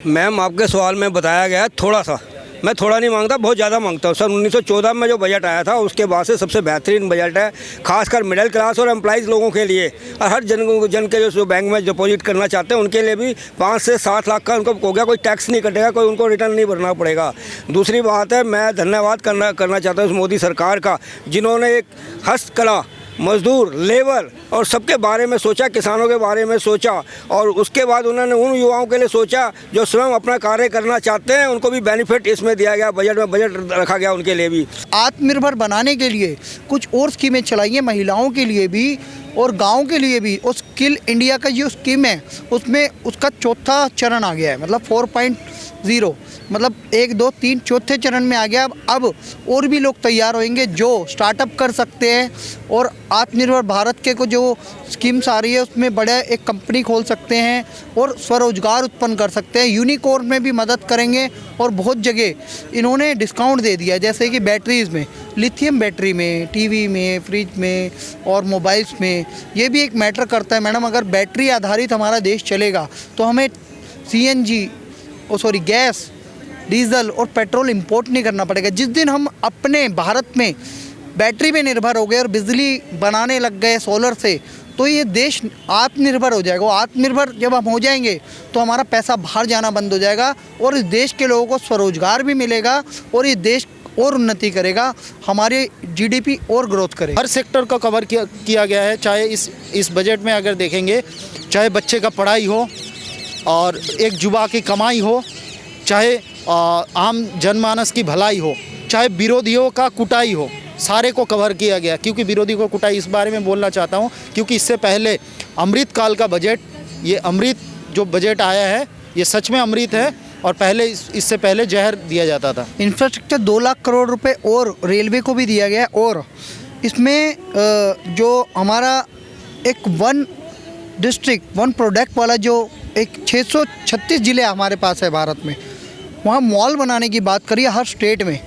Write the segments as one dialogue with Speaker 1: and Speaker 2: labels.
Speaker 1: Ma'am आपके सवाल में बताया गया है थोड़ा सा, मैं थोड़ा नहीं मांगता, बहुत ज़्यादा मांगता हूँ। सन 1914 में जो बजट आया था उसके बाद से सबसे बेहतरीन बजट है, खासकर मिडिल क्लास और एम्प्लॉइज़ लोगों के लिए, और हर जन के जो बैंक में डिपॉजिट करना चाहते हैं उनके लिए भी 5 से 7 लाख का उनको हो गया, कोई टैक्स नहीं कटेगा, कोई उनको रिटर्न नहीं भरना पड़ेगा। दूसरी बात है, मैं धन्यवाद करना चाहता हूँ मोदी सरकार का, जिन्होंने एक हस्तकला, मजदूर, लेबर और सबके बारे में सोचा, किसानों के बारे में सोचा, और उसके बाद उन्होंने उन युवाओं के लिए सोचा जो स्वयं अपना कार्य करना चाहते हैं, उनको भी बेनिफिट इसमें दिया गया, बजट रखा गया उनके लिए भी।
Speaker 2: आत्मनिर्भर बनाने के लिए कुछ और स्कीमें चलाई हैं, महिलाओं के लिए भी और गाँव के लिए भी। और स्किल इंडिया का जो स्कीम है उसमें उसका चौथा चरण आ गया है, मतलब 4.0, मतलब 1, 2, 3 चौथे चरण में आ गया। अब और भी लोग तैयार होंगे जो स्टार्टअप कर सकते हैं, और आत्मनिर्भर भारत के को जो स्कीम्स आ रही है उसमें बड़े एक कंपनी खोल सकते हैं और स्वरोजगार उत्पन्न कर सकते हैं। यूनिकॉर्न में भी मदद करेंगे, और बहुत जगह इन्होंने डिस्काउंट दे दिया, जैसे कि बैटरीज़ में, लिथियम बैटरी में, टीवी में, फ्रिज में और मोबाइल्स में। ये भी एक मैटर करता है मैडम, अगर बैटरी आधारित हमारा देश चलेगा तो हमें गैस, डीजल और पेट्रोल इंपोर्ट नहीं करना पड़ेगा। जिस दिन हम अपने भारत में बैटरी पे निर्भर हो गए और बिजली बनाने लग गए सोलर से, तो ये देश आत्मनिर्भर हो जाएगा। आत्मनिर्भर जब हम हो जाएंगे तो हमारा पैसा बाहर जाना बंद हो जाएगा, और इस देश के लोगों को स्वरोजगार भी मिलेगा, और ये देश और उन्नति करेगा, हमारे जीडीपी और ग्रोथ करेगा।
Speaker 3: हर सेक्टर का कवर किया गया है। चाहे इस बजट में अगर देखेंगे, चाहे बच्चे का पढ़ाई हो और एक युवा की कमाई हो, चाहे आम जनमानस की भलाई हो, चाहे विरोधियों का कुटाई हो, सारे को कवर किया गया। क्योंकि विरोधी को कुटाई इस बारे में बोलना चाहता हूँ, क्योंकि इससे पहले अमृत काल का बजट, ये अमृत जो बजट आया है ये सच में अमृत है, और पहले इससे पहले जहर दिया जाता था।
Speaker 2: इंफ्रास्ट्रक्चर 2 लाख करोड़ रुपए और रेलवे को भी दिया गया है, और इसमें जो हमारा एक वन डिस्ट्रिक्ट वन प्रोडक्ट वाला जो एक 636 ज़िले हमारे पास है भारत में, वहाँ मॉल बनाने की बात करिए हर स्टेट में,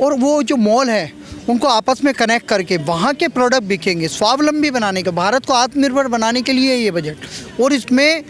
Speaker 2: और वो जो मॉल है उनको आपस में कनेक्ट करके वहाँ के प्रोडक्ट बिकेंगे। स्वावलंबी बनाने का, भारत को आत्मनिर्भर बनाने के लिए ये बजट। और इसमें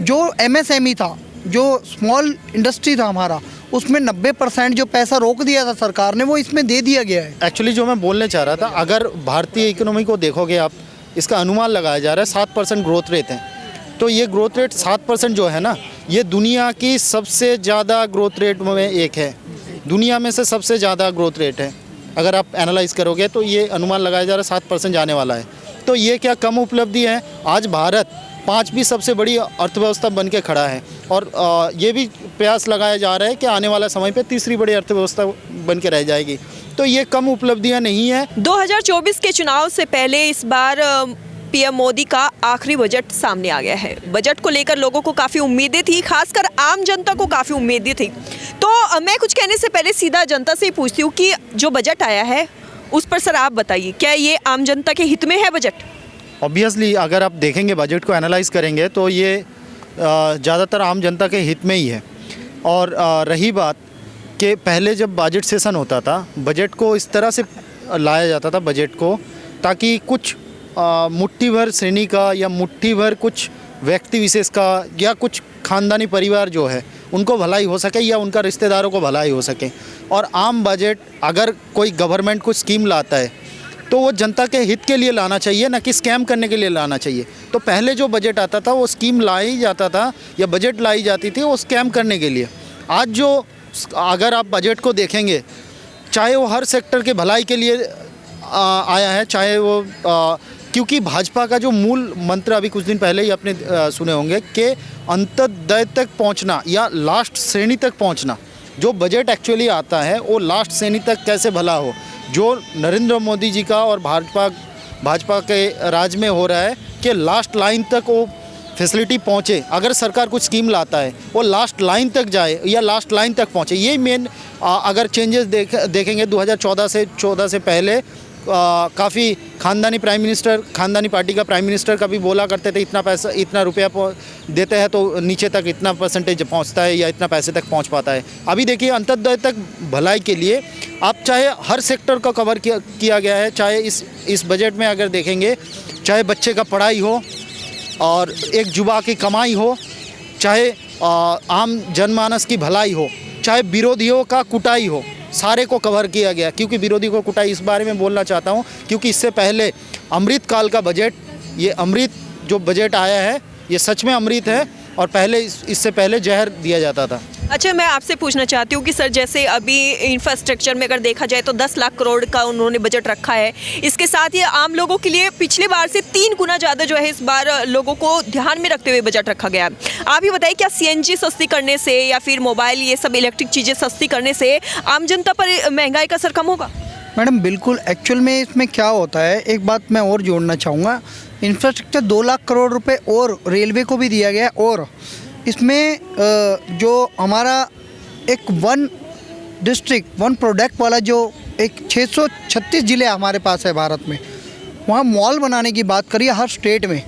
Speaker 2: जो MSME था, जो स्मॉल इंडस्ट्री था हमारा, उसमें 90% जो पैसा रोक दिया था सरकार ने, वो इसमें दे दिया गया है।
Speaker 3: एक्चुअली जो मैं बोलने चाह रहा था, अगर भारतीय इकोनॉमी को देखोगे आप, इसका अनुमान लगाया जा रहा है 7% ग्रोथ रेट है। तो ये ग्रोथ रेट 7% जो है ना, ये दुनिया की सबसे ज़्यादा ग्रोथ रेट में एक है, दुनिया में से सबसे ज़्यादा ग्रोथ रेट है। अगर आप एनालाइज करोगे तो ये अनुमान लगाया जा रहा है 7% जाने वाला है। तो ये क्या कम उपलब्धि है? आज भारत 5वीं सबसे बड़ी अर्थव्यवस्था बन के खड़ा है, और ये भी प्रयास लगाया जा रहा है कि आने वाला समय पे तीसरी बड़ी अर्थव्यवस्था बन के रह जाएगी। तो ये कम उपलब्धियां नहीं है।
Speaker 4: 2024 के चुनाव से पहले इस बार पीएम मोदी का आखिरी बजट सामने आ गया है। बजट को लेकर लोगों को काफ़ी उम्मीदें थी, खासकर आम जनता को काफ़ी उम्मीदें थी। तो मैं कुछ कहने से पहले सीधा जनता से ही पूछती हूँ कि जो बजट आया है उस पर सर आप बताइए, क्या ये आम जनता के हित में है बजट?
Speaker 3: ऑब्वियसली अगर आप देखेंगे, बजट को एनालाइज करेंगे तो ये ज़्यादातर आम जनता के हित में ही है। और रही बात कि पहले जब बजट सेशन होता था, बजट को इस तरह से लाया जाता था बजट को, ताकि कुछ मुट्ठी भर श्रेणी का या मुट्ठी भर कुछ व्यक्ति विशेष का या कुछ खानदानी परिवार जो है उनको भलाई हो सके, या उनका रिश्तेदारों को भलाई हो सके। और आम बजट अगर कोई गवर्नमेंट कुछ स्कीम लाता है तो वो जनता के हित के लिए लाना चाहिए, ना कि स्कैम करने के लिए लाना चाहिए। तो पहले जो बजट आता था वो स्कीम लाई जाता था या बजट लाई जाती थी वो स्कैम करने के लिए। आज जो अगर आप बजट को देखेंगे, चाहे वो हर सेक्टर के भलाई के लिए आया है, चाहे वो क्योंकि भाजपा का जो मूल मंत्र अभी कुछ दिन पहले ही आपने सुने होंगे कि अंत्योदय तक पहुंचना या लास्ट श्रेणी तक पहुंचना। जो बजट एक्चुअली आता है वो लास्ट श्रेणी तक कैसे भला हो, जो नरेंद्र मोदी जी का और भाजपा के राज में हो रहा है कि लास्ट लाइन तक वो फैसिलिटी पहुंचे। अगर सरकार कुछ स्कीम लाता है वो लास्ट लाइन तक जाए या लास्ट लाइन तक पहुंचे, ये मेन अगर चेंजेस देखेंगे 2014 से पहले काफ़ी खानदानी प्राइम मिनिस्टर, खानदानी पार्टी का प्राइम मिनिस्टर कभी बोला करते थे इतना पैसा, इतना रुपया देते हैं तो नीचे तक इतना परसेंटेज पहुंचता है या इतना पैसे तक पहुंच पाता है। अभी देखिए अंत्योदय तक भलाई के लिए आप चाहे हर सेक्टर का कवर किया गया है। चाहे इस बजट में अगर देखेंगे, चाहे बच्चे का पढ़ाई हो और एक युवा की कमाई हो, चाहे आम जनमानस की भलाई हो, चाहे विरोधियों का कुटाई हो, सारे को कवर किया गया। क्योंकि विरोधी को कुटाई इस बारे में बोलना चाहता हूँ क्योंकि इससे पहले अमृत काल का बजट, ये अमृत जो बजट आया है ये सच में अमृत है और पहले इससे पहले जहर दिया जाता था।
Speaker 4: अच्छा, मैं आपसे पूछना चाहती हूँ कि सर जैसे अभी इंफ्रास्ट्रक्चर में अगर देखा जाए तो 10 लाख करोड़ का उन्होंने बजट रखा है। इसके साथ ही आम लोगों के लिए पिछले बार से 3 गुना ज़्यादा जो है इस बार लोगों को ध्यान में रखते हुए बजट रखा गया है। आप ही बताइए, क्या CNG सस्ती करने से या फिर मोबाइल ये सब इलेक्ट्रिक चीज़ें सस्ती करने से आम जनता पर महंगाई का असर कम होगा?
Speaker 2: मैडम बिल्कुल, एक्चुअल में इसमें क्या होता है, एक बात मैं और जोड़ना चाहूँगा। इंफ्रास्ट्रक्चर 2 लाख करोड़ रुपए और रेलवे को भी दिया गया और इसमें जो हमारा एक वन डिस्ट्रिक्ट वन प्रोडक्ट वाला जो एक 636 ज़िले हमारे पास है भारत में, वहाँ मॉल बनाने की बात करिए हर स्टेट में,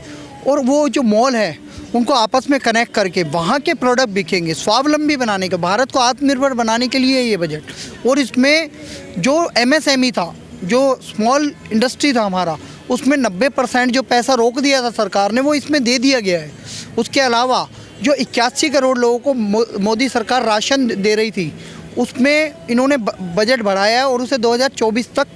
Speaker 2: और वो जो मॉल है उनको आपस में कनेक्ट करके वहाँ के प्रोडक्ट बिकेंगे, स्वावलंबी बनाने का, भारत को आत्मनिर्भर बनाने के लिए ये बजट। और इसमें जो MSME था, जो स्मॉल इंडस्ट्री था हमारा, उसमें 90% जो पैसा रोक दिया था सरकार ने वो इसमें दे दिया गया है। उसके अलावा जो 81 करोड़ लोगों को मोदी सरकार राशन दे रही थी, उसमें इन्होंने बजट बढ़ाया है और उसे 2024 तक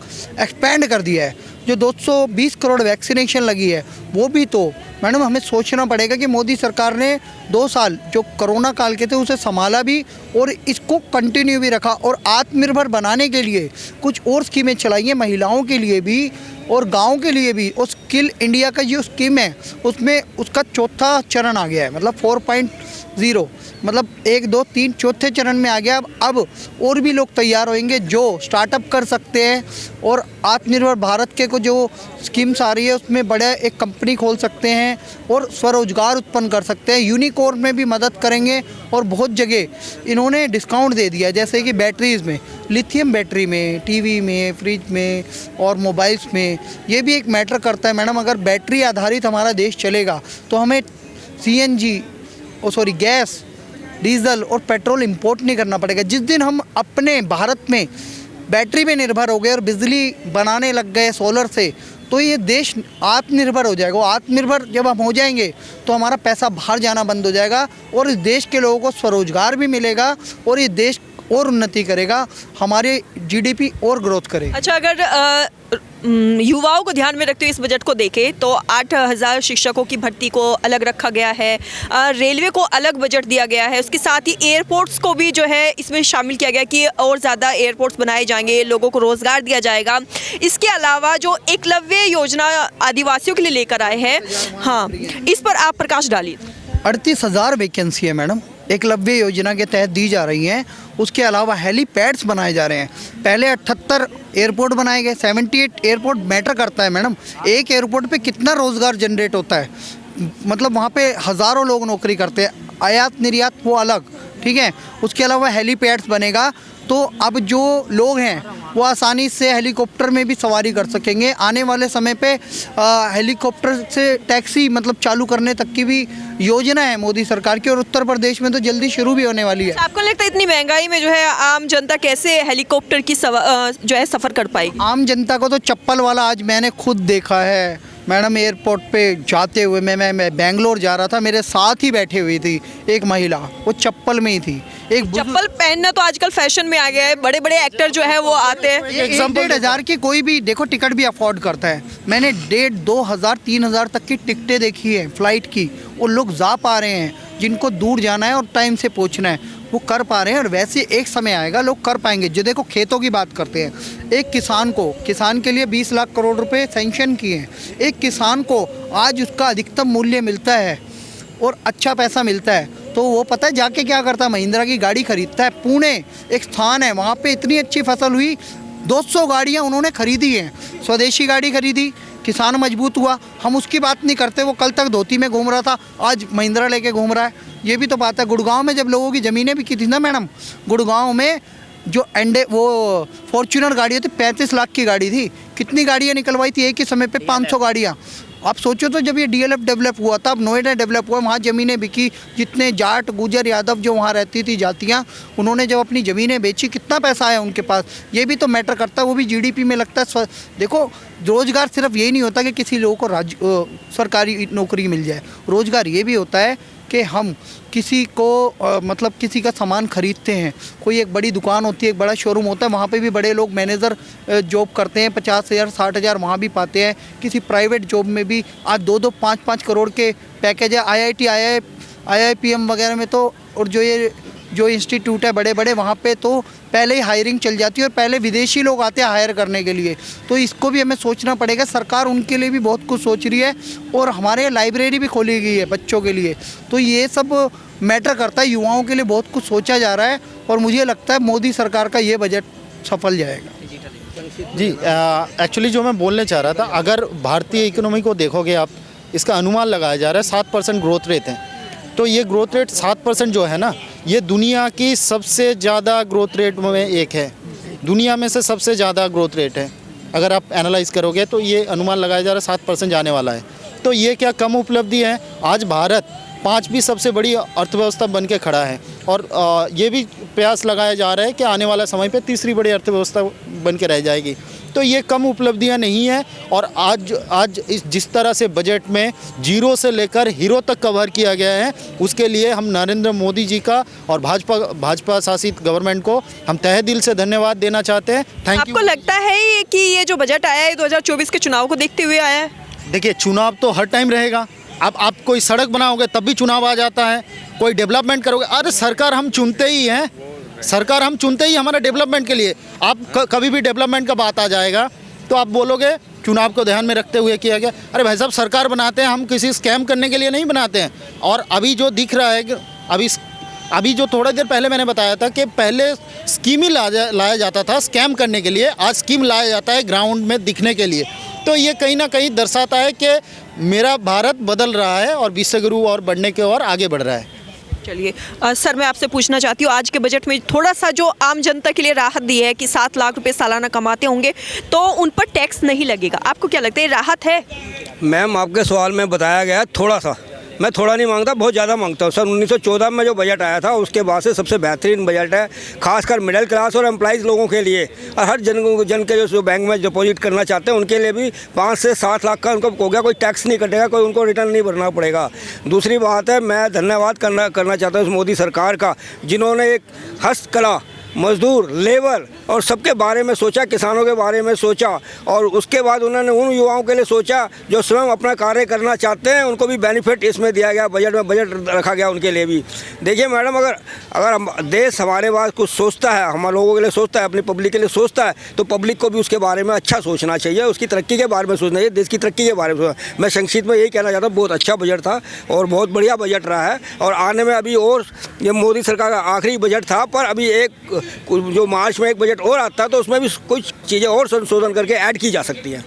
Speaker 2: एक्सपेंड कर दिया है। जो 220 करोड़ वैक्सीनेशन लगी है वो भी, तो मैडम हमें सोचना पड़ेगा कि मोदी सरकार ने 2 साल जो कोरोना काल के थे उसे संभाला भी और इसको कंटिन्यू भी रखा और आत्मनिर्भर बनाने के लिए कुछ और स्कीमें चलाई हैं महिलाओं के लिए भी और गाँव के लिए भी। और स्किल इंडिया का जो स्कीम है उसमें उसका 4था चरण आ गया है, मतलब 4.0, मतलब 1, 2, 3 चौथे चरण में आ गया। अब और भी लोग तैयार होंगे जो स्टार्टअप कर सकते हैं और आत्मनिर्भर भारत के को जो स्कीम्स आ रही है उसमें बड़े एक कंपनी खोल सकते हैं और स्वरोजगार उत्पन्न कर सकते हैं। यूनिकॉर्न में भी मदद करेंगे और बहुत जगह इन्होंने डिस्काउंट दे दिया है, जैसे कि बैटरीज़ में, लिथियम बैटरी में, टीवी में, फ्रिज में और मोबाइल्स में। ये भी एक मैटर करता है मैडम, अगर बैटरी आधारित हमारा देश चलेगा तो हमें गैस, डीजल और पेट्रोल इंपोर्ट नहीं करना पड़ेगा। जिस दिन हम अपने भारत में बैटरी पे निर्भर हो गए और बिजली बनाने लग गए सोलर से, तो ये देश आत्मनिर्भर हो जाएगा। आत्मनिर्भर जब हम हो जाएंगे तो हमारा पैसा बाहर जाना बंद हो जाएगा और इस देश के लोगों को स्वरोजगार भी मिलेगा और ये देश और उन्नति करेगा, हमारे GDP और ग्रोथ करेगा।
Speaker 4: अच्छा, अगर युवाओं को ध्यान में रखते हुए इस बजट को देखें तो 8000 शिक्षकों की भर्ती को अलग रखा गया है, रेलवे को अलग बजट दिया गया है, उसके साथ ही एयरपोर्ट्स को भी जो है इसमें शामिल किया गया कि और ज़्यादा एयरपोर्ट्स बनाए जाएंगे, लोगों को रोज़गार दिया जाएगा। इसके अलावा जो एकलव्य योजना आदिवासियों के लिए लेकर आए हैं, हाँ, इस पर आप प्रकाश डालिए।
Speaker 2: 38,000 वैकेंसी है मैडम, एकलव्य योजना के तहत दी जा रही हैं। उसके अलावा हेलीपैड्स बनाए जा रहे हैं। पहले 78 एयरपोर्ट बनाए गए, 78 एयरपोर्ट मैटर करता है मैडम। एक एयरपोर्ट पे कितना रोज़गार जनरेट होता है, मतलब वहाँ पे हज़ारों लोग नौकरी करते हैं, आयात निर्यात वो अलग, ठीक है। उसके अलावा हेलीपैड्स बनेगा तो अब जो लोग हैं वो आसानी से हेलीकॉप्टर में भी सवारी कर सकेंगे। आने वाले समय पे हेलीकॉप्टर से टैक्सी मतलब चालू करने तक की भी योजना है मोदी सरकार की और उत्तर प्रदेश में तो जल्दी शुरू भी होने वाली है।
Speaker 4: आपको लगता है इतनी महंगाई में जो है आम जनता कैसे हेलीकॉप्टर की जो है सफ़र कर पाएगी?
Speaker 2: आम जनता को तो चप्पल वाला आज मैंने खुद देखा है मैडम, एयरपोर्ट पे जाते हुए मैं बेंगलोर जा रहा था, मेरे साथ ही बैठी हुई थी एक महिला, वो चप्पल में ही थी। एक
Speaker 4: चप्पल पहनना तो आजकल फैशन में आ गया है, बड़े बड़े एक्टर जो है वो आते हैं।
Speaker 2: 1,500 की कोई भी देखो टिकट भी अफोर्ड करता है। मैंने 1,500, 2,000, 3,000 तक की टिकटें देखी है फ्लाइट की, और लोग जा पा रहे हैं, जिनको दूर जाना है और टाइम से पहुंचना है वो कर पा रहे हैं। और वैसे एक समय आएगा लोग कर पाएंगे। जो देखो खेतों की बात करते हैं, एक किसान के लिए 20 लाख करोड़ रुपए सैंक्शन किए हैं। एक किसान को आज उसका अधिकतम मूल्य मिलता है और अच्छा पैसा मिलता है, तो वो पता है जाके क्या करता है, महिंद्रा की गाड़ी खरीदता है। पुणे एक स्थान है, वहाँ पे इतनी अच्छी फसल हुई, 200 गाड़ियाँ उन्होंने खरीदी हैं, स्वदेशी गाड़ी खरीदी, किसान मजबूत हुआ। हम उसकी बात नहीं करते, वो कल तक धोती में घूम रहा था, आज महिंद्रा लेके घूम रहा है। ये भी तो बात है। गुड़गांव में जब लोगों की ज़मीनें बिकी थी ना मैडम, गुड़गांव में जो वो फॉर्च्यूनर गाड़ी थी 35 लाख की गाड़ी थी, कितनी गाड़ियाँ निकलवाई थी एक ही समय पे, 500 गाड़ियाँ। आप सोचो तो जब ये DLF डेवलप हुआ था, अब नोएडा डेवलप हुआ, वहाँ ज़मीनें बिकी, जितने जाट गुजर यादव जो वहाँ रहती थी जातियाँ, उन्होंने जब अपनी ज़मीनें बेची कितना पैसा आया उनके पास, ये भी तो मैटर करता है, वो भी GDP में लगता है। देखो रोज़गार सिर्फ यही नहीं होता कि किसी लोगों को सरकारी नौकरी मिल जाए, रोज़गार ये भी होता है कि हम किसी को मतलब किसी का सामान खरीदते हैं, कोई एक बड़ी दुकान होती है, एक बड़ा शोरूम होता है, वहाँ पे भी बड़े लोग मैनेजर जॉब करते हैं, 50,000 60,000 वहाँ भी पाते हैं। किसी प्राइवेट जॉब में भी आज 2-2 5-5 करोड़ के पैकेज है। IIT IIPM वगैरह में तो, और जो इंस्टीट्यूट है बड़े बड़े, वहाँ पे तो पहले ही हायरिंग चल जाती है और पहले विदेशी लोग आते हैं हायर करने के लिए। तो इसको भी हमें सोचना पड़ेगा, सरकार उनके लिए भी बहुत कुछ सोच रही है। और हमारे यहाँ लाइब्रेरी भी खोली गई है बच्चों के लिए, तो ये सब मैटर करता है, युवाओं के लिए बहुत कुछ सोचा जा रहा है और मुझे लगता है मोदी सरकार का ये बजट सफल जाएगा।
Speaker 3: जी, एक्चुअली जो मैं बोलने चाह रहा था, अगर भारतीय इकोनॉमी को देखोगे आप, इसका अनुमान लगाया जा रहा है 7% ग्रोथ रेट है। तो ये ग्रोथ रेट 7% जो है ना, ये दुनिया की सबसे ज़्यादा ग्रोथ रेट में एक है, दुनिया में से सबसे ज़्यादा ग्रोथ रेट है। अगर आप एनालाइज करोगे तो ये अनुमान लगाया जा रहा है 7% जाने वाला है। तो ये क्या कम उपलब्धि है? आज भारत 5वीं सबसे बड़ी अर्थव्यवस्था बन के खड़ा है और ये भी प्रयास लगाया जा रहा है कि आने वाला समय पे तीसरी बड़ी अर्थव्यवस्था बन के रह जाएगी। तो ये कम उपलब्धियां नहीं है। और आज जिस तरह से बजट में जीरो से लेकर हीरो तक कवर किया गया है, उसके लिए हम नरेंद्र मोदी जी का और भाजपा शासित गवर्नमेंट को हम तहे दिल से धन्यवाद देना चाहते हैं। Thank you.
Speaker 4: आपको लगता है कि ये जो बजट आया है 2024 के चुनाव को देखते हुए आया है?
Speaker 3: देखिए, चुनाव तो हर टाइम रहेगा। अब आप कोई सड़क बनाओगे तब भी चुनाव आ जाता है, कोई डेवलपमेंट करोगे, अरे सरकार हम चुनते ही हैं, सरकार हम चुनते ही हमारे डेवलपमेंट के लिए। आप कभी भी डेवलपमेंट का बात आ जाएगा तो आप बोलोगे चुनाव को ध्यान में रखते हुए किया गया। अरे भाई साहब, सरकार बनाते हैं, हम किसी स्कैम करने के लिए नहीं बनाते हैं। और अभी जो दिख रहा है कि अभी जो थोड़ी देर पहले मैंने बताया था कि पहले स्कीम ही लाया जाता था स्कैम करने के लिए, आज स्कीम लाया जाता है ग्राउंड में दिखने के लिए। तो ये कहीं ना कहीं दर्शाता है कि मेरा भारत बदल रहा है और विश्वगुरु और बढ़ने की ओर आगे बढ़ रहा है।
Speaker 4: चलिए सर, मैं आपसे पूछना चाहती हूँ, आज के बजट में थोड़ा सा जो आम जनता के लिए राहत दी है कि 7 लाख रुपए सालाना कमाते होंगे तो उन पर टैक्स नहीं लगेगा, आपको क्या लगता है राहत है?
Speaker 1: मैम, आपके सवाल में बताया गया थोड़ा सा, मैं थोड़ा नहीं मांगता, बहुत ज़्यादा मांगता हूँ। सन 1914 में जो बजट आया था उसके बाद से सबसे बेहतरीन बजट है, खासकर मिडिल क्लास और एम्प्लॉइज़ लोगों के लिए, और हर जन के जो बैंक में डिपॉजिट करना चाहते हैं उनके लिए भी 5 से 7 लाख का उनको हो गया, कोई टैक्स नहीं कटेगा, कोई उनको रिटर्न नहीं भरना पड़ेगा। दूसरी बात है, मैं धन्यवाद करना चाहता हूँ मोदी सरकार का, जिन्होंने एक हस्तकला, मजदूर, लेबर और सबके बारे में सोचा, किसानों के बारे में सोचा, और उसके बाद उन्होंने उन युवाओं के लिए सोचा जो स्वयं अपना कार्य करना चाहते हैं, उनको भी बेनिफिट इसमें दिया गया, बजट रखा गया उनके लिए भी। देखिए मैडम, अगर हम देश हमारे पास कुछ सोचता है, हम लोगों के लिए सोचता है, अपनी पब्लिक के लिए सोचता है, तो पब्लिक को भी उसके बारे में अच्छा सोचना चाहिए, उसकी तरक्की के बारे में सोचना चाहिए, देश की तरक्की के बारे में सोचना। मैं संक्षिप्त में यही कहना चाहता हूँ, बहुत अच्छा बजट था और बहुत बढ़िया बजट रहा है, और आने में अभी और, ये मोदी सरकार का आखिरी बजट था, पर अभी जो मार्च में एक बजट और आता है तो उसमें भी कुछ चीज़ें और संशोधन करके ऐड की जा सकती हैं।